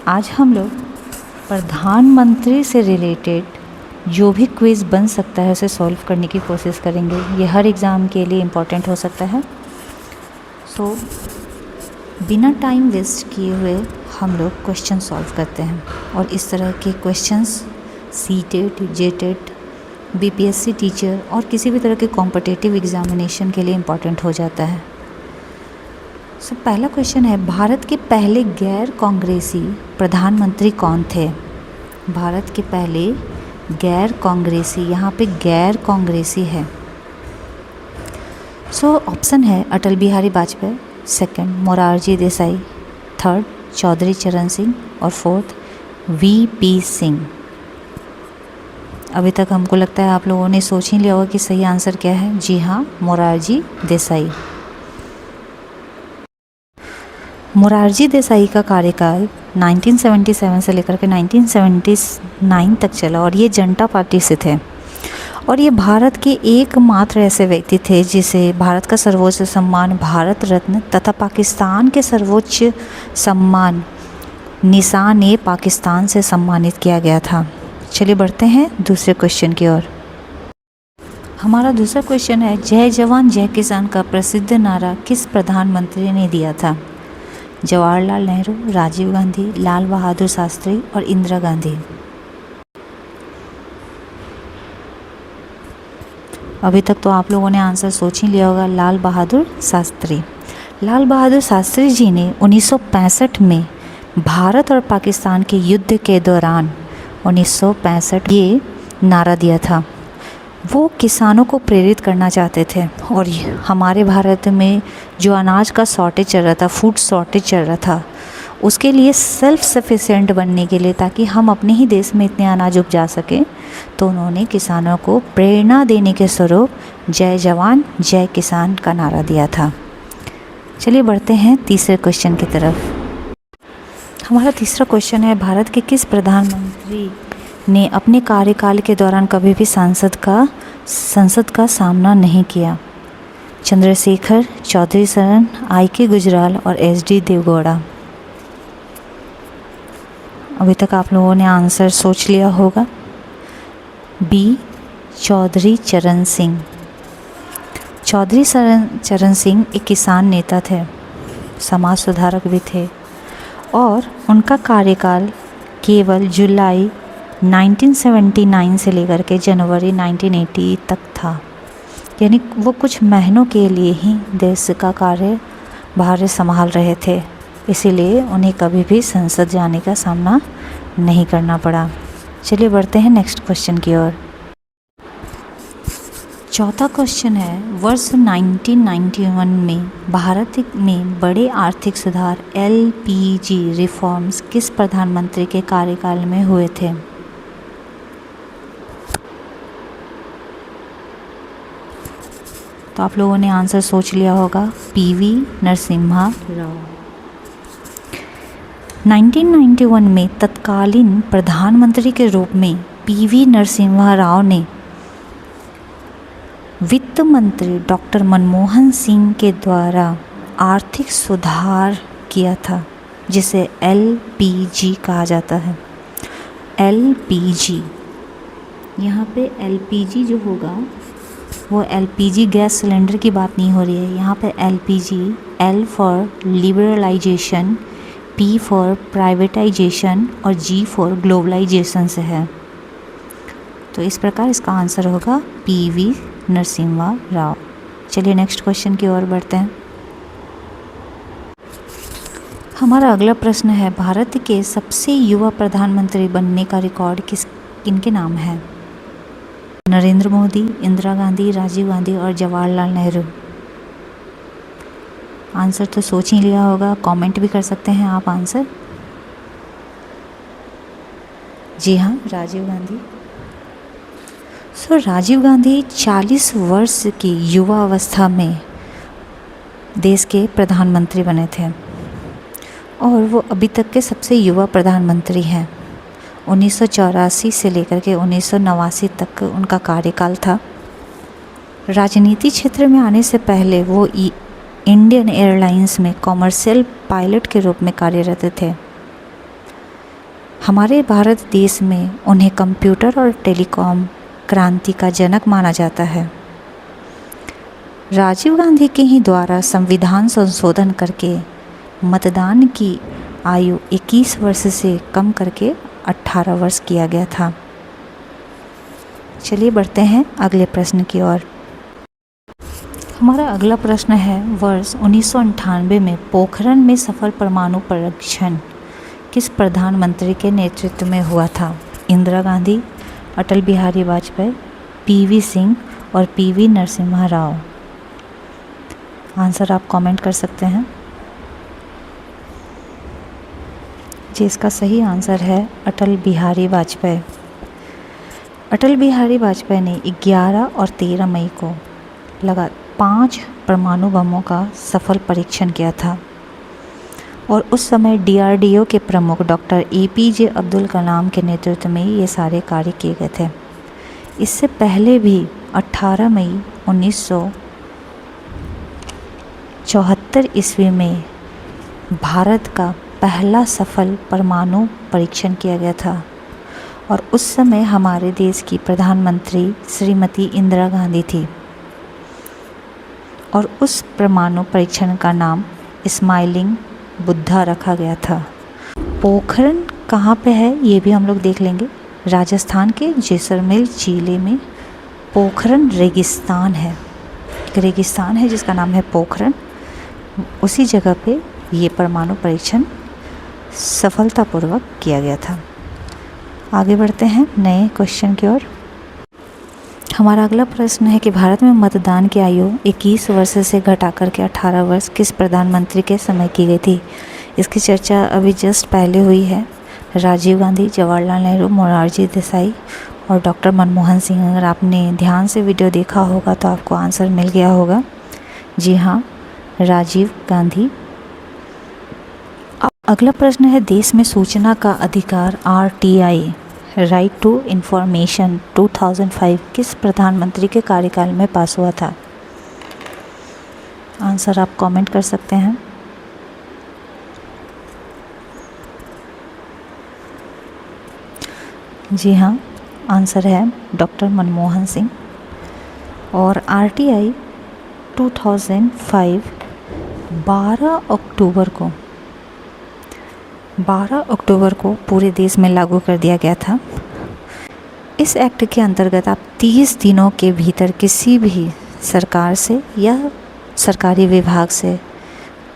आज हम लोग प्रधानमंत्री से रिलेटेड जो भी क्विज़ बन सकता है उसे सॉल्व करने की कोशिश करेंगे। ये हर एग्ज़ाम के लिए इम्पोर्टेंट हो सकता है। सो बिना टाइम वेस्ट किए हुए हम लोग क्वेश्चन सॉल्व करते हैं और इस तरह के questions CTET, JTET, BPSC teacher और किसी भी तरह के कॉम्पिटिटिव एग्जामिनेशन के लिए इम्पोर्टेंट हो जाता है। सो पहला क्वेश्चन है, भारत के पहले गैर कांग्रेसी प्रधानमंत्री कौन थे? भारत के पहले गैर कांग्रेसी, यहाँ पे गैर कांग्रेसी है। सो ऑप्शन है अटल बिहारी वाजपेयी, सेकंड मोरारजी देसाई, थर्ड चौधरी चरण सिंह और फोर्थ वीपी सिंह। अभी तक हमको लगता है आप लोगों ने सोच ही लिया होगा कि सही आंसर क्या है। जी हाँ, मोरारजी देसाई। मोरारजी देसाई का कार्यकाल 1977 से लेकर के 1979 तक चला और ये जनता पार्टी से थे और ये भारत के एकमात्र ऐसे व्यक्ति थे जिसे भारत का सर्वोच्च सम्मान भारत रत्न तथा पाकिस्तान के सर्वोच्च सम्मान निशान पाकिस्तान से सम्मानित किया गया था। चलिए बढ़ते हैं दूसरे क्वेश्चन की ओर। हमारा दूसरा क्वेश्चन है, जय जवान जय किसान का प्रसिद्ध नारा किस प्रधानमंत्री ने दिया था? जवाहरलाल नेहरू, राजीव गांधी, लाल बहादुर शास्त्री और इंदिरा गांधी। अभी तक तो आप लोगों ने आंसर सोच ही लिया होगा, लाल बहादुर शास्त्री। लाल बहादुर शास्त्री जी ने 1965 में भारत और पाकिस्तान के युद्ध के दौरान 1965 ये नारा दिया था। वो किसानों को प्रेरित करना चाहते थे और हमारे भारत में जो अनाज का शॉर्टेज चल रहा था, फूड शॉर्टेज चल रहा था, उसके लिए सेल्फ सफिशिएंट बनने के लिए, ताकि हम अपने ही देश में इतने अनाज उपजा सकें, तो उन्होंने किसानों को प्रेरणा देने के स्वरूप जय जवान जय किसान का नारा दिया था। चलिए बढ़ते हैं तीसरे क्वेश्चन की तरफ। हमारा तीसरा क्वेश्चन है, भारत के किस प्रधानमंत्री ने अपने कार्यकाल के दौरान कभी भी संसद का सामना नहीं किया? चंद्रशेखर, चौधरी चरण, आई.के. गुजराल और एस.डी. देवगौड़ा। अभी तक आप लोगों ने आंसर सोच लिया होगा। बी चौधरी चरण सिंह। चौधरी चरण सिंह एक किसान नेता थे, समाज सुधारक भी थे और उनका कार्यकाल केवल जुलाई 1979 से लेकर के जनवरी 1980 तक था, यानी वो कुछ महीनों के लिए ही देश का भार संभाल रहे थे, इसीलिए उन्हें कभी भी संसद जाने का सामना नहीं करना पड़ा। चलिए बढ़ते हैं नेक्स्ट क्वेश्चन की ओर। चौथा क्वेश्चन है, वर्ष 1991 में भारत में बड़े आर्थिक सुधार एलपीजी रिफॉर्म्स किस प्रधानमंत्री के कार्यकाल में हुए थे? तो आप लोगों ने आंसर सोच लिया होगा, पीवी नरसिम्हा राव। 1991 में तत्कालीन प्रधानमंत्री के रूप में पीवी नरसिम्हा राव ने वित्त मंत्री डॉक्टर मनमोहन सिंह के द्वारा आर्थिक सुधार किया था, जिसे एलपीजी कहा जाता है। एलपीजी, यहाँ पे एलपीजी जो होगा वो एलपीजी गैस सिलेंडर की बात नहीं हो रही है। यहाँ पे LPG, L for liberalization, P for privatization और जी फॉर ग्लोबलाइजेशन से है। तो इस प्रकार इसका आंसर होगा पीवी नरसिम्हा राव। चलिए नेक्स्ट क्वेश्चन की ओर बढ़ते हैं। हमारा अगला प्रश्न है, भारत के सबसे युवा प्रधानमंत्री बनने का रिकॉर्ड किनके नाम है? नरेंद्र मोदी, इंदिरा गांधी, राजीव गांधी और जवाहरलाल नेहरू। आंसर तो सोच ही लिया होगा, कमेंट भी कर सकते हैं आप आंसर। जी हाँ, राजीव गांधी। राजीव गांधी 40 वर्ष की युवा अवस्था में देश के प्रधानमंत्री बने थे और वो अभी तक के सबसे युवा प्रधानमंत्री हैं। 1984 से लेकर के 1989 तक उनका कार्यकाल था। राजनीति क्षेत्र में आने से पहले वो इंडियन एयरलाइंस में कॉमर्शियल पायलट के रूप में कार्यरत थे। हमारे भारत देश में उन्हें कंप्यूटर और टेलीकॉम क्रांति का जनक माना जाता है। राजीव गांधी के ही द्वारा संविधान संशोधन करके मतदान की आयु 21 वर्ष से कम करके 18 वर्ष किया गया था। चलिए बढ़ते हैं अगले प्रश्न की ओर। हमारा अगला प्रश्न है, वर्ष 1998 में पोखरण में सफल परमाणु परीक्षण किस प्रधानमंत्री के नेतृत्व में हुआ था? इंदिरा गांधी, अटल बिहारी वाजपेयी, पीवी सिंह और पीवी नरसिम्हा राव। आंसर आप कमेंट कर सकते हैं। जी, इसका सही आंसर है अटल बिहारी वाजपेयी। अटल बिहारी वाजपेयी ने 11 और 13 मई को लगा 5 परमाणु बमों का सफल परीक्षण किया था और उस समय DRDO के प्रमुख डॉक्टर APJ अब्दुल कलाम के नेतृत्व में ये सारे कार्य किए गए थे। इससे पहले भी 18 मई 1974 ईस्वी में भारत का पहला सफल परमाणु परीक्षण किया गया था और उस समय हमारे देश की प्रधानमंत्री श्रीमती इंदिरा गांधी थी और उस परमाणु परीक्षण का नाम स्माइलिंग बुद्धा रखा गया था। पोखरण कहाँ पे है ये भी हम लोग देख लेंगे। राजस्थान के जैसलमेर जिले में पोखरण रेगिस्तान है। एक रेगिस्तान है जिसका नाम है पोखरण। उसी जगह पे ये परमाणु परीक्षण सफलतापूर्वक किया गया था। आगे बढ़ते हैं नए क्वेश्चन की ओर। हमारा अगला प्रश्न है कि भारत में मतदान की आयु 21 वर्ष से घटाकर के 18 वर्ष किस प्रधानमंत्री के समय की गई थी? इसकी चर्चा अभी जस्ट पहले हुई है। राजीव गांधी, जवाहरलाल नेहरू, मोरारजी देसाई और डॉक्टर मनमोहन सिंह। अगर आपने ध्यान से वीडियो देखा होगा तो आपको आंसर मिल गया होगा। जी हाँ, राजीव गांधी। अब अगला प्रश्न है, देश में सूचना का अधिकार RTI राइट टू इंफॉर्मेशन 2005 किस प्रधानमंत्री के कार्यकाल में पास हुआ था? आंसर आप कमेंट कर सकते हैं। जी हाँ, आंसर है डॉक्टर मनमोहन सिंह। और RTI 2005 12 अक्टूबर को पूरे देश में लागू कर दिया गया था। इस एक्ट के अंतर्गत आप 30 दिनों के भीतर किसी भी सरकार से या सरकारी विभाग से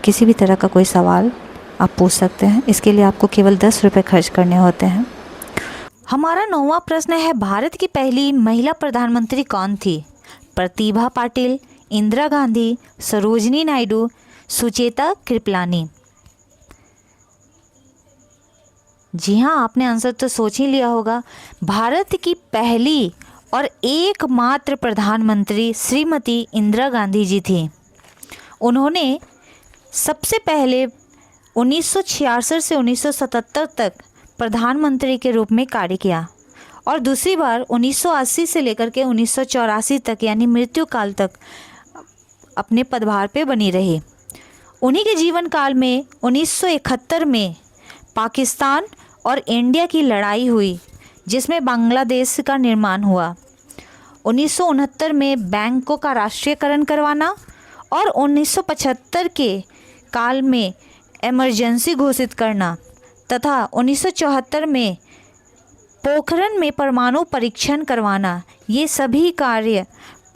किसी भी तरह का कोई सवाल आप पूछ सकते हैं। इसके लिए आपको केवल 10 रुपये खर्च करने होते हैं। हमारा 9वां प्रश्न है, भारत की पहली महिला प्रधानमंत्री कौन थी? प्रतिभा पाटिल, इंदिरा गांधी, सरोजिनी नायडू, सुचेता कृपलानी। जी हाँ, आपने आंसर तो सोच ही लिया होगा। भारत की पहली और एकमात्र प्रधानमंत्री श्रीमती इंदिरा गांधी जी थी। उन्होंने सबसे पहले 1966 से 1977 तक प्रधानमंत्री के रूप में कार्य किया और दूसरी बार 1980 से लेकर के 1984 तक यानी मृत्यु काल तक अपने पदभार पे बनी रही। उन्हीं के जीवन काल में 1971 में पाकिस्तान और इंडिया की लड़ाई हुई जिसमें बांग्लादेश का निर्माण हुआ। 1969 में बैंकों का राष्ट्रीयकरण करवाना और 1975 के काल में इमरजेंसी घोषित करना तथा 1974 में पोखरण में परमाणु परीक्षण करवाना, ये सभी कार्य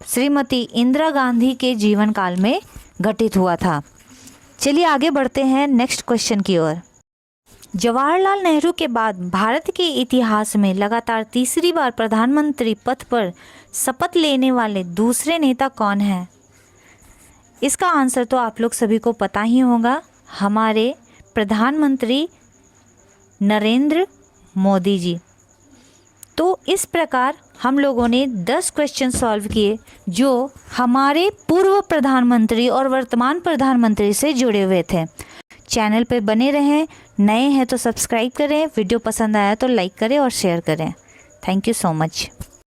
श्रीमती इंदिरा गांधी के जीवन काल में घटित हुआ था। चलिए आगे बढ़ते हैं नेक्स्ट क्वेश्चन की ओर। जवाहरलाल नेहरू के बाद भारत के इतिहास में लगातार तीसरी बार प्रधानमंत्री पद पर शपथ लेने वाले दूसरे नेता कौन हैं? इसका आंसर तो आप लोग सभी को पता ही होगा, हमारे प्रधानमंत्री नरेंद्र मोदी जी। तो इस प्रकार हम लोगों ने 10 क्वेश्चन सॉल्व किए जो हमारे पूर्व प्रधानमंत्री और वर्तमान प्रधानमंत्री से जुड़े हुए थे। चैनल पे बने रहें, नए हैं तो सब्सक्राइब करें, वीडियो पसंद आया तो लाइक करें और शेयर करें। Thank you so much.